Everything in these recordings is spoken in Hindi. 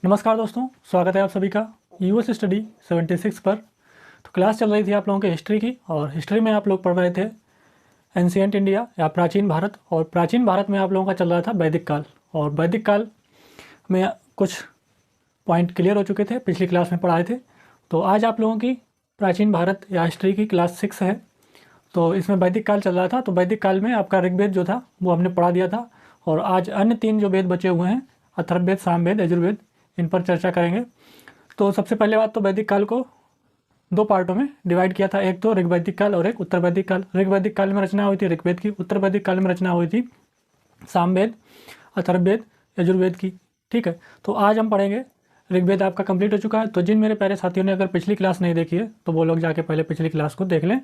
नमस्कार दोस्तों, स्वागत है आप सभी का यूएस स्टडी 76 पर। तो क्लास चल रही थी आप लोगों के हिस्ट्री की, और हिस्ट्री में आप लोग पढ़ रहे थे एंशिएंट इंडिया या प्राचीन भारत। और प्राचीन भारत में आप लोगों का चल रहा था वैदिक काल, और वैदिक काल में कुछ पॉइंट क्लियर हो चुके थे, पिछली क्लास में पढ़ाए थे। तो आज आप लोगों की प्राचीन भारत या हिस्ट्री की क्लास 6 है। तो इसमें वैदिक काल चल रहा था। तो वैदिक काल में आपका ऋग्वेद जो था वो हमने पढ़ा दिया था, और आज अन्य 3 जो वेद बचे हुए हैं, अथर्ववेद, सामवेद, यजुर्वेद, इन पर चर्चा करेंगे। तो सबसे पहले बात, तो वैदिक काल को 2 पार्टों में डिवाइड किया था, एक तो ऋग्वैदिक काल और एक उत्तर वैदिक काल। ऋग्वैदिक काल में रचना हुई थी ऋग्वेद की, उत्तर वैदिक काल में रचना हुई थी सामवेद, अथर्ववेद, यजुर्वेद की। ठीक है, तो आज हम पढ़ेंगे। ऋग्वेद आपका कंप्लीट हो चुका है। तो जिन मेरे प्यारे साथियों ने अगर पिछली क्लास नहीं देखी है तो वो लोग जाके पहले पिछली क्लास को देख लें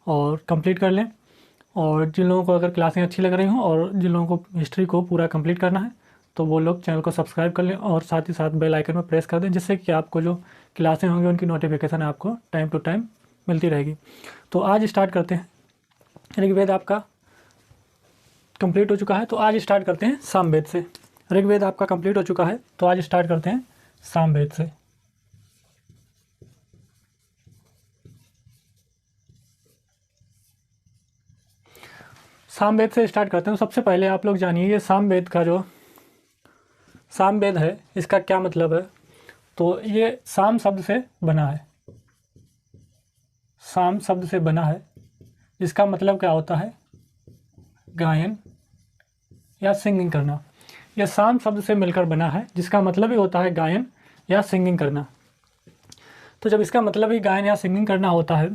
और कंप्लीट कर लें। और जिन लोगों को अगर क्लासें अच्छी लग रही हों और जिन लोगों को हिस्ट्री को पूरा कंप्लीट करना है तो वो लोग चैनल को सब्सक्राइब कर लें और साथ ही साथ बेल आइकन में प्रेस कर दें, जिससे कि आपको जो क्लासें होंगी उनकी नोटिफिकेशन आपको टाइम टू टाइम मिलती रहेगी। तो आज स्टार्ट करते हैं। ऋग्वेद आपका कंप्लीट हो चुका है, तो आज स्टार्ट करते हैं सामवेद से। ऋग्वेद आपका कंप्लीट हो चुका है, तो आज स्टार्ट करते हैं सामवेद से। सामवेद से स्टार्ट करते हैं। तो सबसे पहले आप लोग जानिए ये सामवेद का जो सामवेद है इसका क्या मतलब है। तो ये साम शब्द से बना है, साम शब्द से बना है। इसका मतलब क्या होता है? गायन या सिंगिंग करना। यह साम शब्द से मिलकर बना है, जिसका मतलब ही होता है गायन या सिंगिंग करना। तो जब इसका मतलब ही गायन या सिंगिंग करना होता है,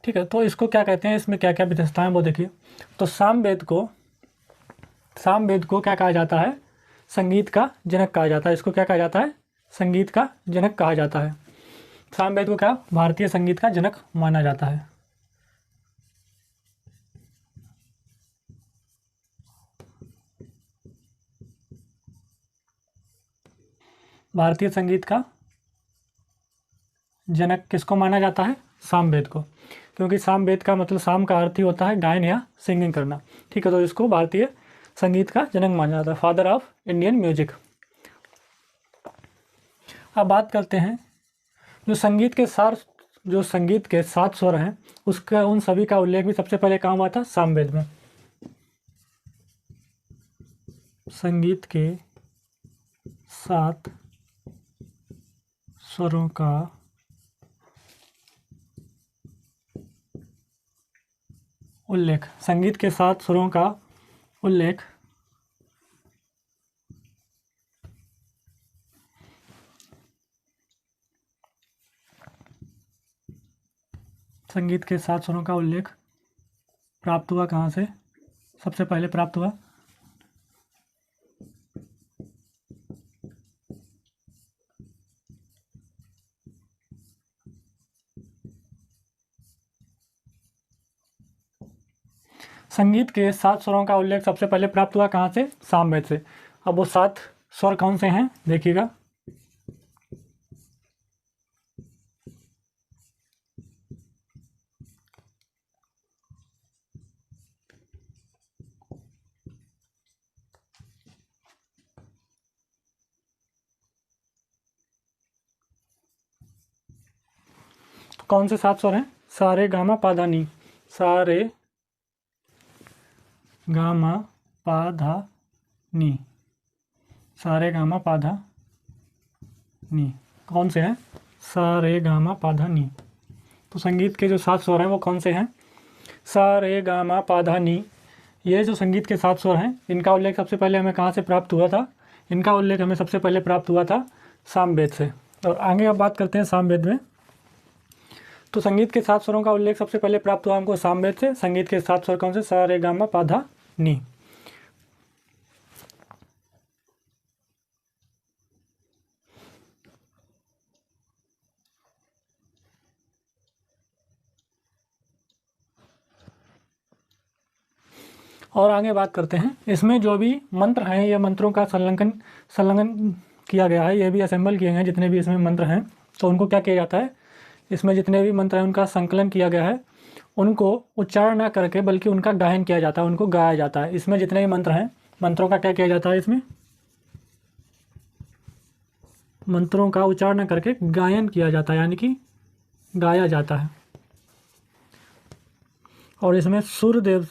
ठीक है, तो इसको क्या कहते हैं, इसमें क्या क्या विशेषताएं वो देखिए। तो सामवेद को क्या कहा जाता है? संगीत का जनक कहा जाता है। इसको क्या कहा जाता है? संगीत का जनक कहा जाता है। सामवेद को क्या भारतीय संगीत का जनक माना जाता है। भारतीय संगीत का जनक किसको माना जाता है? सामवेद को, क्योंकि सामवेद का मतलब साम का अर्थ ही होता है गायन या सिंगिंग करना। ठीक है, तो इसको भारतीय संगीत का जनक माना जाता है, फादर ऑफ इंडियन म्यूजिक। अब बात करते हैं जो संगीत के 7 स्वर हैं, उसका उन सभी का उल्लेख भी सबसे पहले कहाँ हुआ था? सामवेद में। संगीत के 7 स्वरों का उल्लेख, संगीत के 7 स्वरों का उल्लेख संगीत के 7 स्वरों का उल्लेख प्राप्त हुआ कहाँ से? सबसे पहले प्राप्त हुआ संगीत के 7 स्वरों का उल्लेख सबसे पहले प्राप्त हुआ कहाँ से? सामवेद से। अब वो 7 स्वर कौन से हैं देखिएगा। तो कौन से 7 स्वर हैं? सारे गामा पाधा नी, सारे गामा पाधा नी, सारे गामा पाधा नी। कौन से हैं? सारे गामा पाधा नी। तो संगीत के जो 7 स्वर हैं वो कौन से हैं? सारे गामा पाधा नी। ये जो संगीत के 7 स्वर हैं, इनका उल्लेख सबसे पहले हमें कहाँ से प्राप्त हुआ था? इनका उल्लेख हमें सबसे पहले प्राप्त हुआ था सामवेद से। और आगे अब बात करते हैं सामवेद में। तो संगीत के 7 स्वरों का उल्लेख सबसे पहले प्राप्त हुआ हमको सामवेद से। संगीत के 7 स्वर कौन से? सा रे गा मा पा धा नी। और आगे बात करते हैं, इसमें जो भी मंत्र हैं, ये मंत्रों का संलग्न किया गया है। ये भी असेंबल किए गए हैं जितने भी इसमें मंत्र हैं। तो उनको क्या किया जाता है? इसमें जितने भी मंत्र हैं उनका संकलन किया गया है। उनको उच्चारण ना करके बल्कि उनका गायन किया जाता है, उनको गाया जाता है। इसमें जितने भी मंत्र हैं, मंत्रों का क्या किया जाता है? इसमें मंत्रों का उच्चारण करके गायन किया जाता है, यानी कि गाया जाता है। और इसमें सूर्यदेव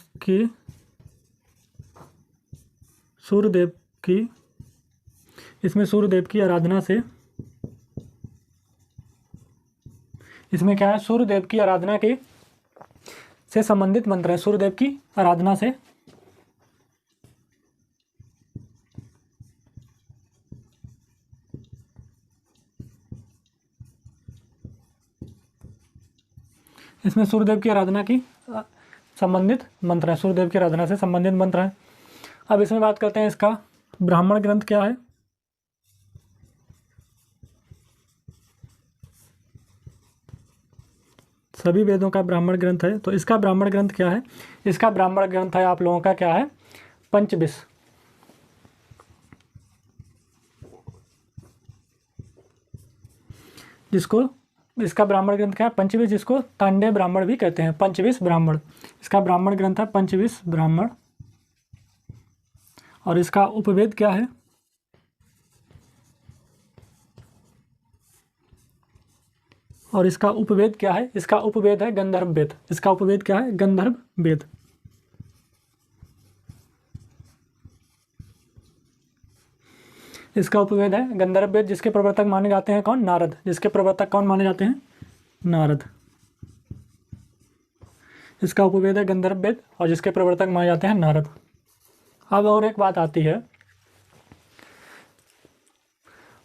की आराधना से, इसमें क्या है, सूर्यदेव की आराधना के से संबंधित मंत्र है। सूर्यदेव की आराधना से इसमें सूर्यदेव की आराधना की संबंधित मंत्र है, सूर्यदेव की आराधना से संबंधित मंत्र है। अब इसमें बात करते हैं इसका ब्राह्मण ग्रंथ क्या है। सभी वेदों का ब्राह्मण ग्रंथ है, तो इसका ब्राह्मण ग्रंथ क्या है। इसका ब्राह्मण ग्रंथ है आप लोगों का क्या है, पंचविश। जिसको इसका ब्राह्मण ग्रंथ क्या है, पंचविश, जिसको तांडे ब्राह्मण भी कहते हैं, पंचविश ब्राह्मण। इसका ब्राह्मण ग्रंथ है पंचविश ब्राह्मण। और इसका उपवेद क्या है, और इसका उपवेद क्या है, इसका उपवेद है गंधर्व वेद। इसका उपवेद क्या है, गंधर्व वेद। इसका उपवेद है गंधर्व वेद, जिसके प्रवर्तक माने जाते हैं कौन, नारद। जिसके प्रवर्तक कौन माने जाते हैं, नारद। इसका उपवेद है गंधर्व वेद और जिसके प्रवर्तक माने जाते हैं नारद। अब और एक बात आती है,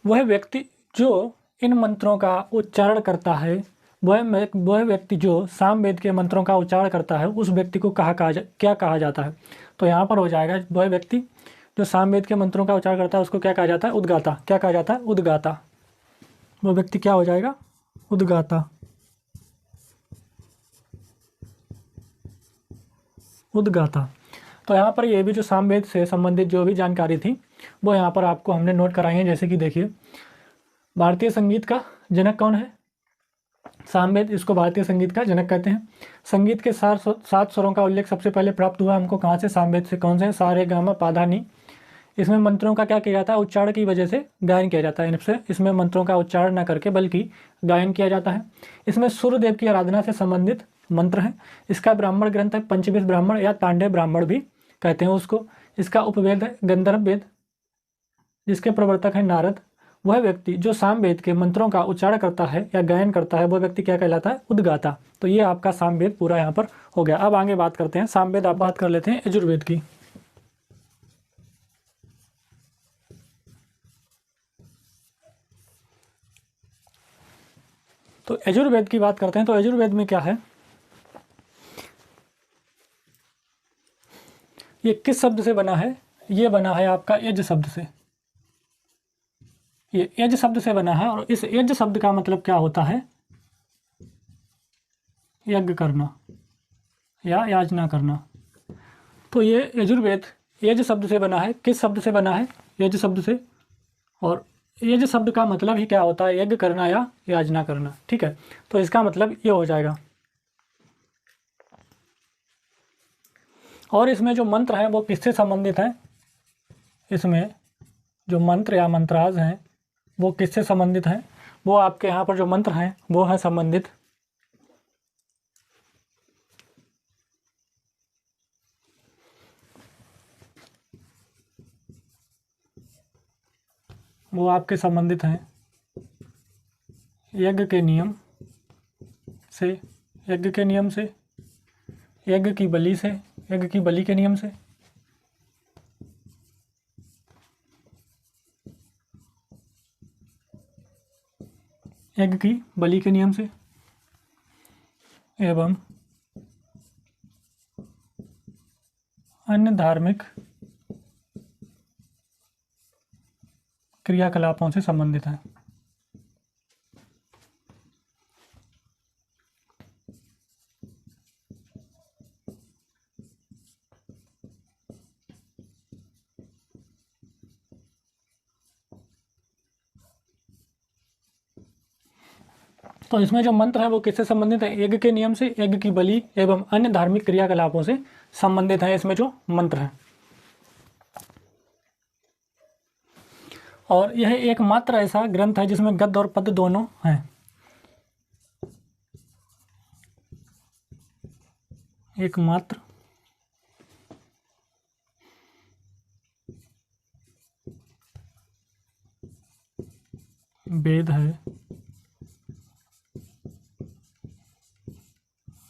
वह व्यक्ति जो इन मंत्रों का उच्चारण करता है, वह व्यक्ति जो सामवेद के मंत्रों का उच्चारण करता है, उस व्यक्ति को क्या कहा जाता है। तो यहाँ पर हो जाएगा, वह व्यक्ति जो सामवेद के मंत्रों का उच्चारण करता है उसको क्या कहा जाता है, उद्गाता। क्या कहा जाता है, उद्गाता। वह व्यक्ति क्या हो जाएगा, उद्गाता। उद्गाता। तो यहाँ पर ये भी जो सामवेद से संबंधित जो भी जानकारी थी वो यहाँ पर आपको हमने नोट कराई है। जैसे कि देखिए, भारतीय संगीत का जनक कौन है, सामवेद। इसको भारतीय संगीत का जनक कहते हैं। संगीत के 7 स्वरों का उल्लेख सबसे पहले प्राप्त हुआ हमको कहाँ से, सामवेद से। कौन से, सा रे गा मा पा धा नी। इसमें मंत्रों का क्या किया जाता है, उच्चारण की वजह से गायन किया जाता है। इसमें मंत्रों का उच्चारण न करके बल्कि गायन किया जाता है। इसमें सूर्यदेव की आराधना से संबंधित मंत्र हैं। इसका ब्राह्मण ग्रंथ है पंचविश ब्राह्मण या तांडे ब्राह्मण भी कहते हैं उसको। इसका उपवेद है गंधर्व वेद, जिसके प्रवर्तक है नारद। वह व्यक्ति जो सामवेद के मंत्रों का उच्चारण करता है या गायन करता है, वह व्यक्ति क्या कहलाता है, उद्गाता। तो ये आपका सामवेद पूरा यहाँ पर हो गया। अब आगे बात करते हैं सामवेद, आप बात कर लेते हैं यजुर्वेद की। तो यजुर्वेद की बात करते हैं। तो यजुर्वेद में क्या है, ये किस शब्द से बना है, ये बना है आपका यज शब्द से। ये यज शब्द से बना है और इस यज शब्द का मतलब क्या होता है, यज्ञ करना या याचना करना। तो ये यजुर्वेद यज शब्द से बना है। किस शब्द से बना है, यज शब्द से। और यज शब्द का मतलब ही क्या होता है, यज्ञ करना या याचना करना। ठीक है, तो इसका मतलब ये हो जाएगा। और इसमें जो मंत्र हैं वो किससे संबंधित हैं, इसमें जो मंत्र या मंत्राज हैं वो किससे संबंधित हैं, वो आपके यहाँ पर जो मंत्र हैं वो है संबंधित वो आपके संबंधित हैं यज्ञ के नियम से, यज्ञ के नियम से, यज्ञ की बलि से, यज्ञ की बलि के नियम से, यज्ञ की बलि के नियम से, एवं अन्य धार्मिक क्रियाकलापों से संबंधित है। तो इसमें जो मंत्र है वो किससे संबंधित है, यज्ञ के नियम से, यज्ञ की बलि एवं अन्य धार्मिक क्रियाकलापों से संबंधित है इसमें जो मंत्र हैं। और यह एकमात्र ऐसा ग्रंथ है जिसमें गद्य और पद्य दोनों हैं। एकमात्र वेद है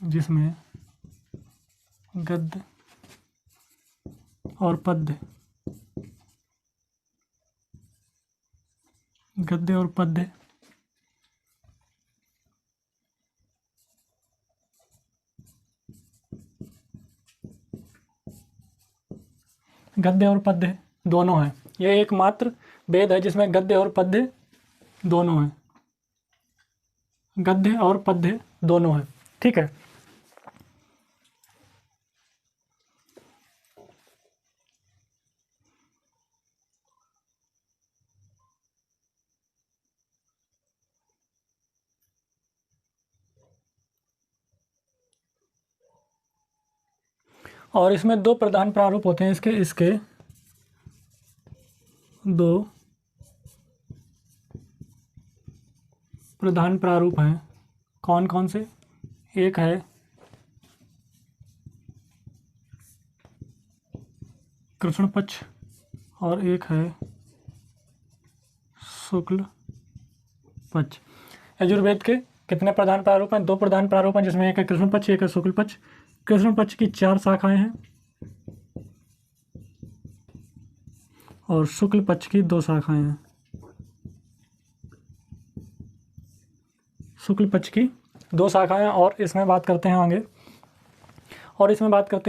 जिसमें गद्य और पद्य गद्य और पद्य गद्य और पद्य दोनों हैं। यह एकमात्र वेद है जिसमें गद्य और पद्य दोनों हैं। गद्य और पद्य दोनों हैं। ठीक है। और इसमें दो प्रधान प्रारूप होते हैं। इसके दो प्रधान प्रारूप हैं। कौन कौन से? एक है कृष्ण पक्ष और एक है शुक्ल पक्ष। यजुर्वेद के कितने प्रधान प्रारूप हैं? दो प्रधान प्रारूप हैं, जिसमें एक है कृष्ण पक्ष, एक है शुक्ल पक्ष। कृष्ण पक्ष की 4 शाखाएं हैं और शुक्ल पक्ष की 2 शाखाएं हैं। शुक्ल पक्ष की 2 शाखाएं और इसमें बात करते हैं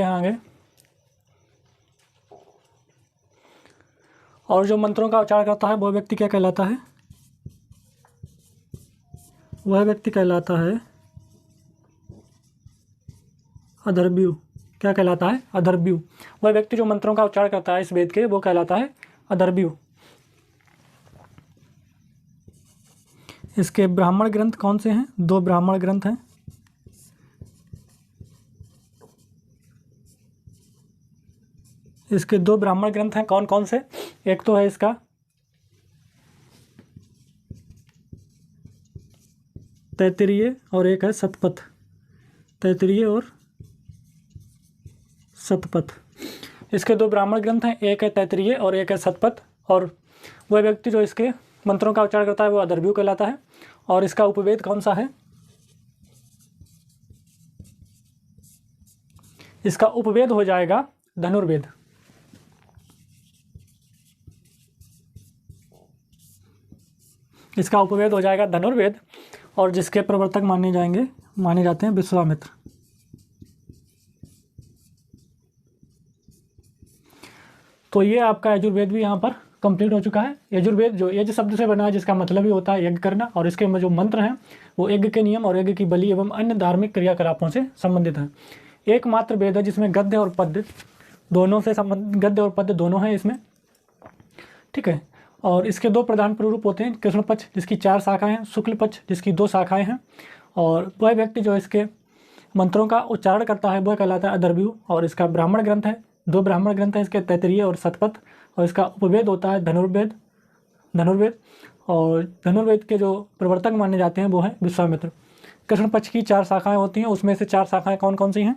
आगे। और जो मंत्रों का उच्चारण करता है वह व्यक्ति क्या कहलाता है? वह व्यक्ति कहलाता है अधर्व्यू। क्या कहलाता है? अधर्व्यू। वह व्यक्ति जो मंत्रों का उच्चारण करता है इस वेद के, वो कहलाता है अधर्व्यू। इसके ब्राह्मण ग्रंथ कौन से हैं? 2 ब्राह्मण ग्रंथ हैं। इसके 2 ब्राह्मण ग्रंथ हैं। कौन कौन से? एक तो है इसका तैत्तिरीय और एक है शतपथ। तैत्तिरीय और शतपथ, इसके 2 ब्राह्मण ग्रंथ हैं। एक है तैत्तिरीय और एक है शतपथ। और वह व्यक्ति जो इसके मंत्रों का उच्चारण करता है वो अधर्व्यू कहलाता है। और इसका उपवेद कौन सा है? इसका उपवेद हो जाएगा धनुर्वेद। इसका उपवेद हो जाएगा धनुर्वेद। और जिसके प्रवर्तक माने जाते हैं विश्वामित्र। तो ये आपका यजुर्वेद भी यहाँ पर कंप्लीट हो चुका है। यजुर्वेद जो यज शब्द से बना है, जिसका मतलब ही होता है यज्ञ करना। और इसके में जो मंत्र हैं वो यज्ञ के नियम और यज्ञ की बलि एवं अन्य धार्मिक क्रियाकलापों से संबंधित है। एकमात्र वेद है जिसमें गद्य और पद्य दोनों हैं इसमें। ठीक है। और इसके 2 प्रधान प्रारूप होते हैं, कृष्ण पक्ष जिसकी 4 शाखाएं हैं, शुक्ल पक्ष जिसकी 2 शाखाएं हैं। और वह व्यक्ति जो इसके मंत्रों का उच्चारण करता है वह कहलाता है अधर्व्यू। और इसका ब्राह्मण ग्रंथ है, 2 ब्राह्मण ग्रंथ हैं इसके, तैत्तिरीय और शतपथ। और इसका उपवेद होता है धनुर्वेद। और धनुर्वेद के जो प्रवर्तक माने जाते हैं वो है विश्वामित्र। कृष्ण पक्ष की 4 शाखाएं होती हैं, उसमें से 4 शाखाएं कौन कौन सी हैं?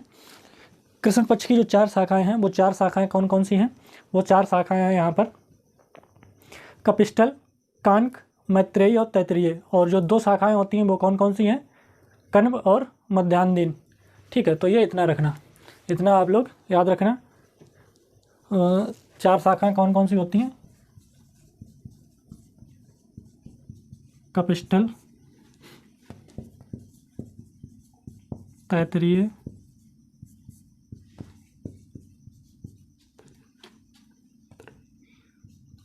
कृष्ण पक्ष की जो 4 शाखाएं हैं वो 4 शाखाएं कौन कौन सी हैं? वो 4 शाखाएं हैं यहाँ पर कपिष्टल, कांक, मैत्रेयी और तैत्तिरीय। और जो 2 शाखाएं होती हैं वो कौन कौन सी हैं? कण्व और मध्यान्ह। ठीक है। तो ये इतना आप लोग याद रखना। 4 शाखाएं कौन कौन सी होती हैं? कपिष्टल, तैत्तिरीय,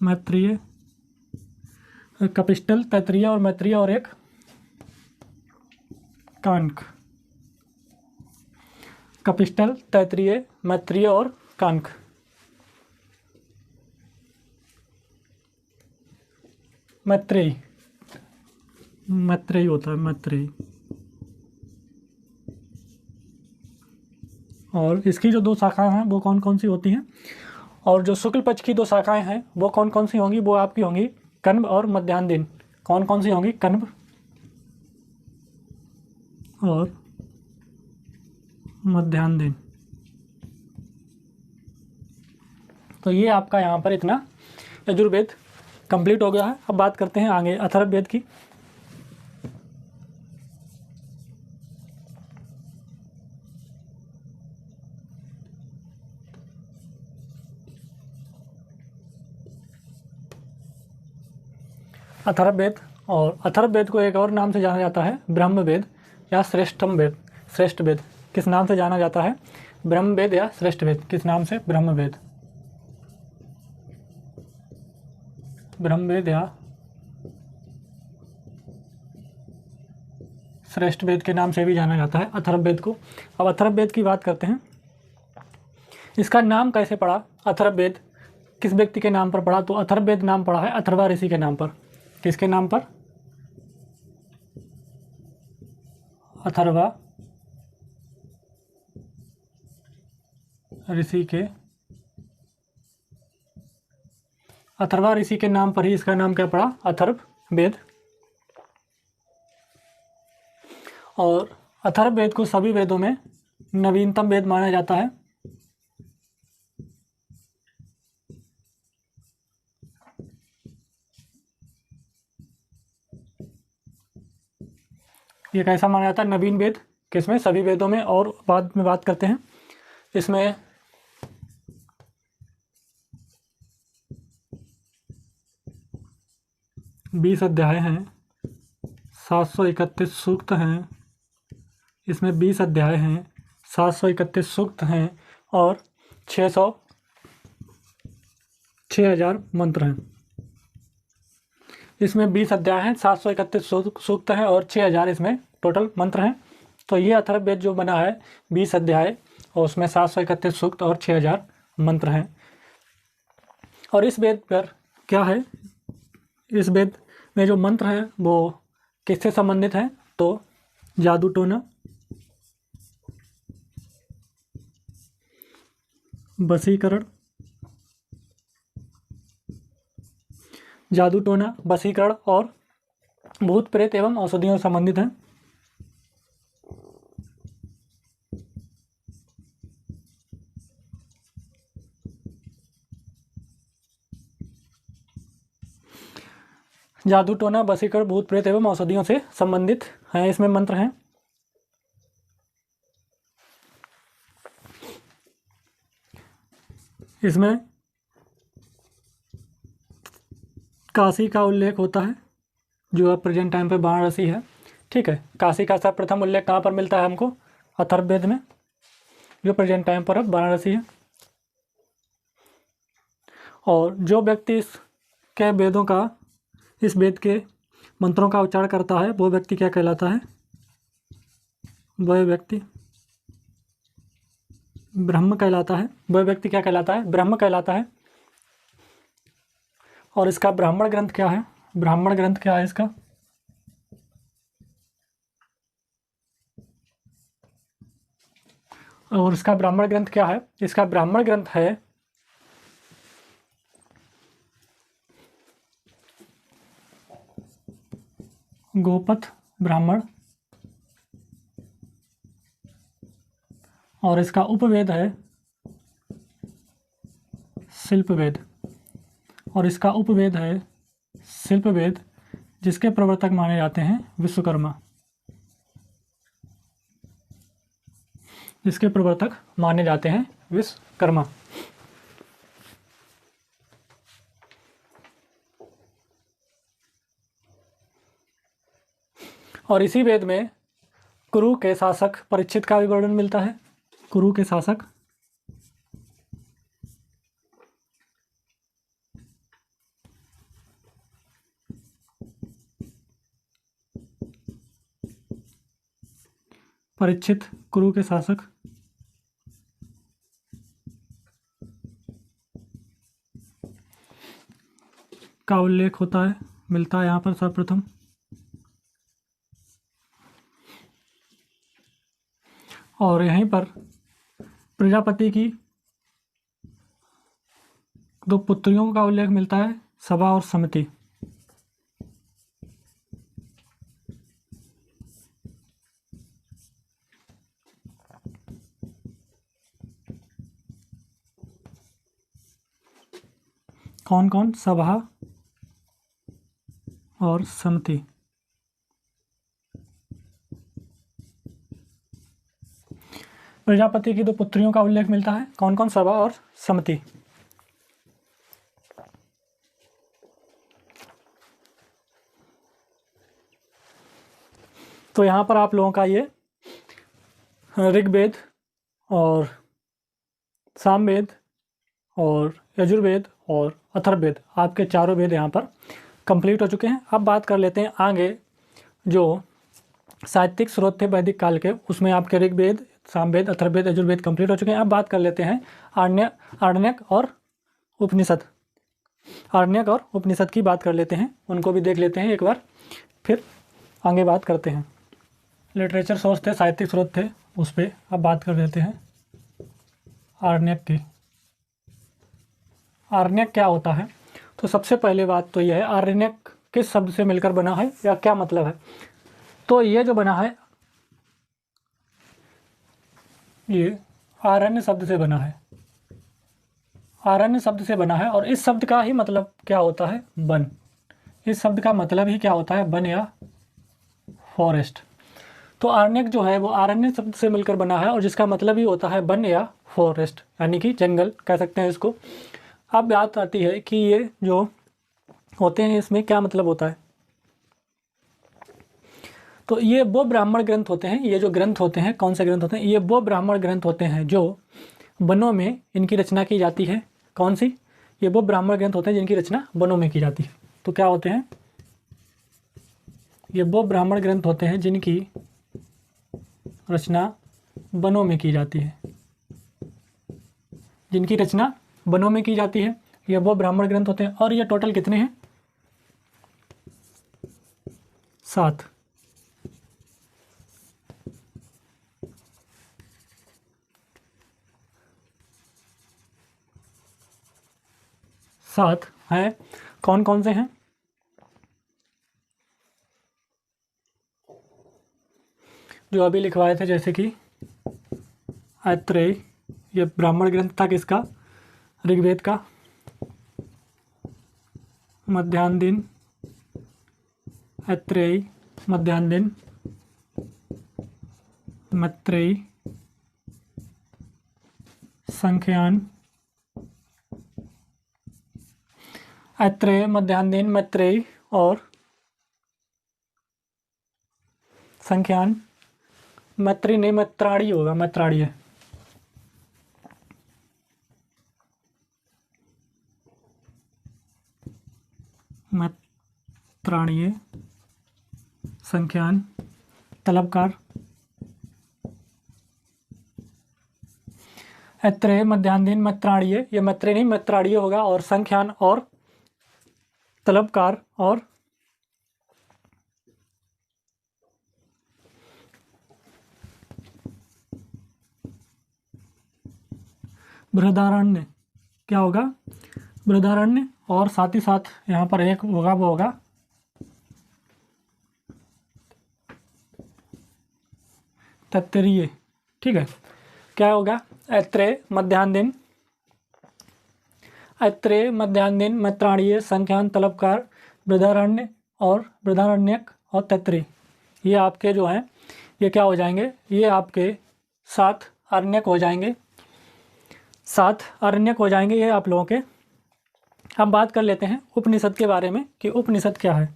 मैत्रेयी, कपिष्टल, तैत्तिरीय और मैत्रेयी और एक कांक। कपिष्टल, तैत्तिरीय, मैत्रेयी और कांक। मैत्रेयी होता है, मैत्रेयी। और इसकी जो 2 शाखाएं हैं वो कौन कौन सी होती हैं? और जो शुक्ल पक्ष की 2 शाखाएं हैं वो कौन कौन सी होंगी? वो आपकी होंगी कण्व और मध्याह्न दिन कौन कौन सी होंगी? कण्व और मध्याह्न दिन। तो ये आपका यहाँ पर इतना यजुर्वेद कंप्लीट हो गया है। अब बात करते हैं आगे अथर्ववेद की। अथर्ववेद, और अथर्ववेद को एक और नाम से जाना जाता है ब्रह्मवेद या श्रेष्ठम वेद। श्रेष्ठ वेद किस नाम से जाना जाता है? ब्रह्मवेद या श्रेष्ठ वेद। किस नाम से? ब्रह्मवेद। ब्रह्मवेद या श्रेष्ठ वेद के नाम से भी जाना जाता है अथर्ववेद को। अब अथर्ववेद की बात करते हैं। इसका नाम कैसे पड़ा? अथर्ववेद किस व्यक्ति के नाम पर पड़ा? तो अथर्ववेद नाम पड़ा है अथर्वा ऋषि के नाम पर। किसके नाम पर? अथर्वा ऋषि के। अथर्वा ऋषि के नाम पर ही इसका नाम क्या पड़ा? अथर्ववेद। और अथर्ववेद को सभी वेदों में नवीनतम वेद माना जाता है। ये कैसा माना जाता है? नवीन वेद। किसमें? सभी वेदों में। और बाद में बात करते हैं इसमें 20 अध्याय हैं, 731 सूक्त हैं। इसमें 20 अध्याय हैं, 731 सूक्त हैं और 6000 मंत्र हैं। इसमें 20 अध्याय हैं, 731 सूक्त हैं और 6000 इसमें टोटल मंत्र हैं। तो ये अथर्ववेद जो बना है 20 अध्याय और उसमें 731 सूक्त और 6000 मंत्र हैं। और इस वेद पर क्या है? इस वेद में जो मंत्र हैं वो किससे संबंधित हैं? तो जादू टोना, वशीकरण, जादू टोना, वशीकरण और भूत प्रेत एवं औषधियों से संबंधित हैं। जादू टोना, वशीकरण, भूत प्रेत एवं औषधियों से संबंधित हैं इसमें मंत्र हैं। इसमें काशी का उल्लेख होता है जो अब प्रेजेंट टाइम पे वाराणसी है। ठीक है, काशी का सर्वप्रथम उल्लेख कहाँ पर मिलता है हमको? अथर्ववेद में, जो प्रेजेंट टाइम पर अब वाराणसी है। और जो व्यक्ति इसके वेदों का, इस वेद के मंत्रों का उच्चारण करता है वो व्यक्ति क्या कहलाता है? वह व्यक्ति ब्रह्म कहलाता है। वह व्यक्ति क्या कहलाता है? ब्रह्म कहलाता है। और इसका ब्राह्मण ग्रंथ क्या है? ब्राह्मण ग्रंथ क्या है इसका? और इसका ब्राह्मण ग्रंथ क्या है? इसका ब्राह्मण ग्रंथ है गोपथ ब्राह्मण। और इसका उपवेद है शिल्पवेद। और इसका उपवेद है शिल्पवेद, जिसके प्रवर्तक माने जाते हैं विश्वकर्मा। जिसके प्रवर्तक माने जाते हैं विश्वकर्मा। और इसी वेद में कुरु के शासक परीक्षित का भी वर्णन मिलता है। कुरु के शासक परीक्षित, कुरु के शासक का उल्लेख होता है, मिलता है यहाँ पर सर्वप्रथम। और यहीं पर प्रजापति की 2 पुत्रियों का उल्लेख मिलता है, सभा और समति। कौन कौन सभा और समिति। प्रजापति की दो पुत्रियों का उल्लेख मिलता है, कौन कौन सभा और समिति। तो यहाँ पर आप लोगों का ये ऋग्वेद और सामवेद और यजुर्वेद और अथर्ववेद, आपके चारों वेद यहाँ पर कंप्लीट हो चुके हैं। अब बात कर लेते हैं आगे जो साहित्यिक स्रोत थे वैदिक काल के, उसमें आपके ऋग्वेद, सामवेद, अथर्ववेद, यजुर्वेद कंप्लीट हो चुके हैं। अब बात कर लेते हैं आरण्यक और उपनिषद। आरण्यक और उपनिषद की बात कर लेते हैं, उनको भी देख लेते हैं एक बार, फिर आगे बात करते हैं। लिटरेचर सोर्स थे, साहित्यिक स्रोत थे, उस पर अब बात कर लेते हैं आरण्यक की। आरण्यक क्या होता है? तो सबसे पहले बात तो यह है, आरण्यक किस शब्द से मिलकर बना है या क्या मतलब है। तो ये जो बना है, ये आरण्य शब्द से बना है। आरण्य शब्द से बना है और इस शब्द का ही मतलब क्या होता है? वन। इस शब्द का मतलब ही क्या होता है? वन या फॉरेस्ट। तो आरण्यक जो है वो आरण्य शब्द से मिलकर बना है और जिसका मतलब ही होता है वन या फॉरेस्ट, यानी कि जंगल कह सकते हैं इसको। अब बात आती है कि ये जो होते हैं इसमें क्या मतलब होता है। तो ये वो ब्राह्मण ग्रंथ होते हैं, ये जो ग्रंथ होते हैं, कौन से ग्रंथ होते हैं? ये वो ब्राह्मण ग्रंथ होते हैं जो वनों में इनकी रचना की जाती है। कौन सी? ये वो ब्राह्मण ग्रंथ होते हैं जिनकी रचना वनों में की जाती है। तो क्या होते हैं? ये वो ब्राह्मण ग्रंथ होते हैं जिनकी रचना वनों में की जाती है। जिनकी रचना वनों में की जाती है, ये वो ब्राह्मण ग्रंथ होते हैं। और ये टोटल कितने हैं? 7। सात हैं। कौन कौन से हैं? जो अभी लिखवाए थे, जैसे कि ऐत्रेय, ये ब्राह्मण ग्रंथ था किसका? ऋग्वेद का। मध्याह्न दिन, ऐत्रेय, मध्याह्न दिन, मैत्रेयी, संख्यान, ऐत्रेय, मध्याह्न दिन, मैत्रेयी और संख्यान। मैत्री नहीं, मैत्राणी होगा, मैत्राणी है। मैत्राणी, संख्यान, तलबकार। ऐत्रेय, मध्याह्न दिन, मैत्राणी, ये मैत्रेय नहीं मैत्राणी होगा, और संख्यान और तलबकार और बृहदारण्य। क्या होगा? बृहदारण्य। और साथ ही साथ यहाँ पर एक होगा, वो होगा तैत्तिरीय। ठीक है, क्या होगा? ऐत्रेय, मध्याह्न दिन, ऐत्रेय, मध्याह्न दिन, मैत्राणीय, संख्यान, तलबकार, बृहदारण्य और बृहदारण्यक और तैत्तिरीय। ये आपके जो हैं ये क्या हो जाएंगे? ये आपके 7 आरण्यक हो जाएंगे। 7 आरण्यक हो जाएंगे ये आप लोगों के। अब बात कर लेते हैं उपनिषद के बारे में कि उपनिषद क्या है।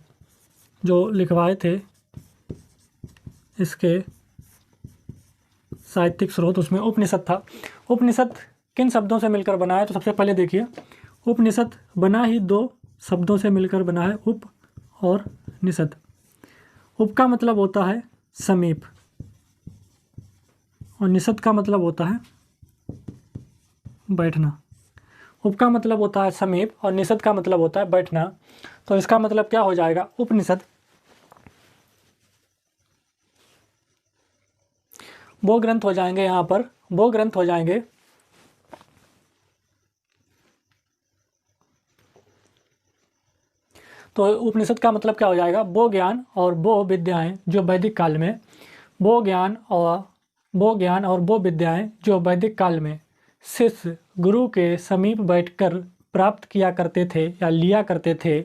जो लिखवाए थे इसके साहित्यिक स्रोत, उसमें उपनिषद था। उपनिषद किन शब्दों से मिलकर बना है? तो सबसे पहले देखिए, उपनिषद बना ही 2 शब्दों से मिलकर बना है, उप और निषद। उप का मतलब होता है समीप और निषद का मतलब होता है बैठना। उप का मतलब होता है समीप और निषद का मतलब होता है बैठना। तो इसका मतलब क्या हो जाएगा? उपनिषद वो ग्रंथ हो जाएंगे, यहाँ पर वो ग्रंथ हो जाएंगे तो उपनिषद का मतलब क्या हो जाएगा? वो ज्ञान और वो विद्याएं जो वैदिक काल में, वो ज्ञान और वो विद्याएं जो वैदिक काल में शिष्य गुरु के समीप बैठकर प्राप्त किया करते थे या लिया करते थे,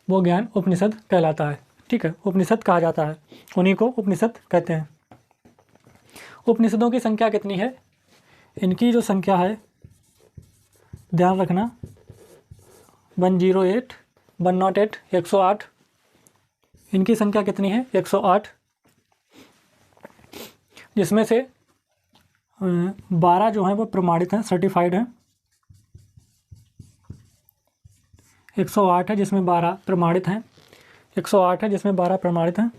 वो ज्ञान उपनिषद कहलाता है। ठीक है, उपनिषद कहा जाता है, उन्हीं को उपनिषद कहते हैं। उपनिषदों की संख्या कितनी है? इनकी जो संख्या है, ध्यान रखना, 108, 108, 108। इनकी संख्या कितनी है? 108, जिसमें से 12 जो हैं वो प्रमाणित हैं, सर्टिफाइड हैं। 108 है जिसमें 12 प्रमाणित हैं, 108 है जिसमें 12 प्रमाणित हैं।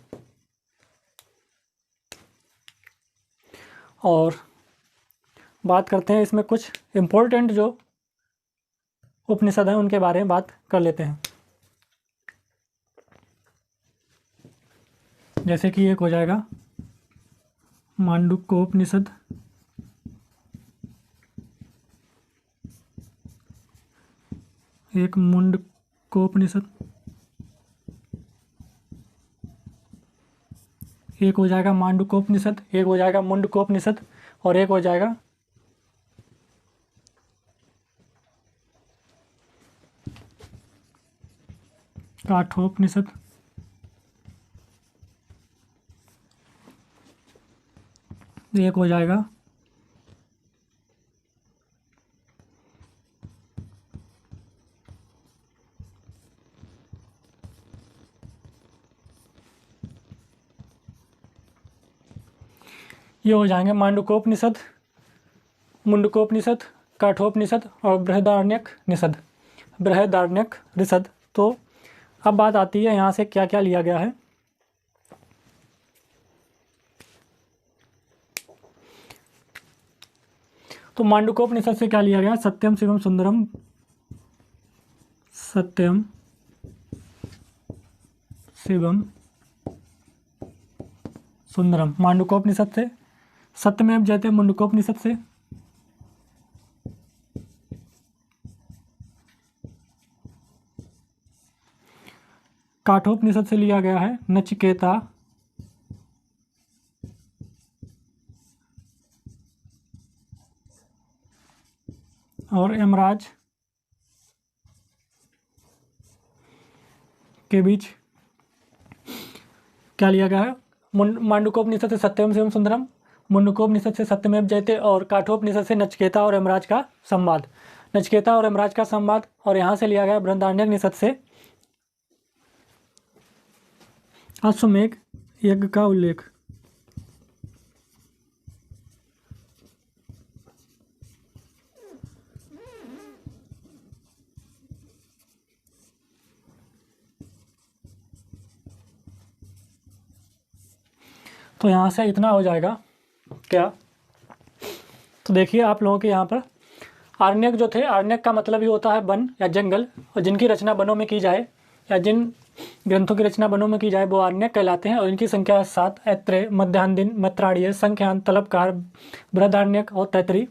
और बात करते हैं इसमें कुछ इम्पोर्टेंट जो उपनिषद हैं उनके बारे में बात कर लेते हैं। जैसे कि एक हो जाएगा मांडुक्योपनिषद, एक मुंडकोपनिषद, एक हो जाएगा मांडुक्योपनिषद, एक हो जाएगा मुंडकोपनिषद, और एक हो जाएगा काठोपनिषद। एक हो जाएगा ये हो जाएंगे मांडुक्योपनिषद, मुंडकोपनिषद, काठोपनिषद और बृहदारण्यक निषद, बृहदारण्यक निषद। तो अब बात आती है यहाँ से क्या क्या लिया गया है। तो मांडुक्योपनिषद से क्या लिया गया? सत्यम शिवम सुंदरम, सत्यम शिवम सुंदरम मांडुक्योपनिषद से। सत्यमेव जयते मुंडकोपनिषद से। काठोपनिषद से लिया गया है नचिकेता, और यमराज के बीच क्या लिया गया है? मांडुक्योपनिषद से सत्यम शिवम सुंदरम, मुंडकोपनिषद से सत्यमेव जयते, और काठोपनिषद से नचिकेता और यमराज का संवाद, नचिकेता और यमराज का संवाद। और यहाँ से लिया गया बृहदारण्यक निषद से अश्वमेघ यज्ञ का उल्लेख। तो यहाँ से इतना हो जाएगा क्या? तो देखिए आप लोगों के यहाँ पर आरण्यक जो थे, आरण्यक का मतलब ही होता है वन या जंगल, और जिनकी रचना वनों में की जाए या जिन ग्रंथों की रचना वनों में की जाए वो आरण्यक कहलाते हैं। और इनकी संख्या 7, ऐत्रेय, मध्यान्ह, मैत्रायण, संख्यान, तलबकार, बृहदारण्यक और तैत्तरीय।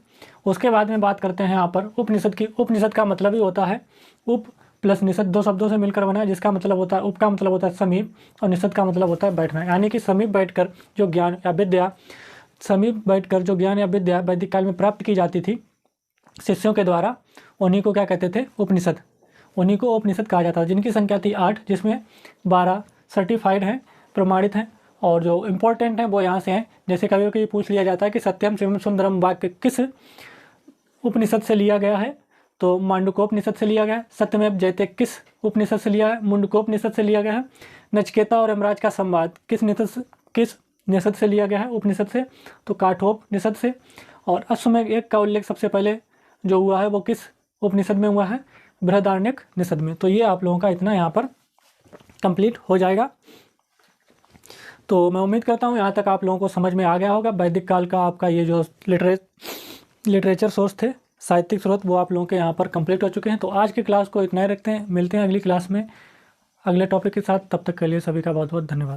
उसके बाद में बात करते हैं यहाँ पर उपनिषद की। उपनिषद का मतलब ही होता है उप प्लस निषद, दो शब्दों से मिलकर बना है, जिसका मतलब होता है, उप का मतलब होता है समीप और निषद का मतलब होता है बैठना, यानी कि समीप बैठकर जो ज्ञान या विद्या, समीप बैठकर जो ज्ञान या विद्या वैदिक काल में प्राप्त की जाती थी शिष्यों के द्वारा, उन्हीं को क्या कहते थे? उपनिषद। उन्हीं को उपनिषद कहा जाता है, जिनकी संख्या थी 8, जिसमें 12 सर्टिफाइड हैं, प्रमाणित हैं, और जो इम्पोर्टेंट हैं वो यहाँ से हैं। जैसे कभी कभी पूछ लिया जाता है कि सत्यम शिवम सुंदरम वाक्य किस उपनिषद से लिया गया है, तो मांडुक्योपनिषद से लिया गया है। सत्यमेव जयते किस उपनिषद से लिया है? मुंडकोपनिषद से लिया गया है। नचिकेता और यमराज का संवाद किस निषद से लिया गया है? उपनिषद से, तो काठोपनिषद से। और अश्वमेघ यज्ञ का उल्लेख सबसे पहले जो हुआ है वो किस उपनिषद में हुआ है? बृहदारण्यक निषद में। तो ये आप लोगों का इतना यहाँ पर कंप्लीट हो जाएगा। तो मैं उम्मीद करता हूँ यहाँ तक आप लोगों को समझ में आ गया होगा। वैदिक काल का आपका ये जो लिटरेचर सोर्स थे, साहित्यिक स्रोत, वो आप लोगों के यहाँ पर कंप्लीट हो चुके हैं। तो आज की क्लास को इतना ही रखते हैं, मिलते हैं अगली क्लास में अगले टॉपिक के साथ। तब तक के लिए सभी का बहुत बहुत धन्यवाद।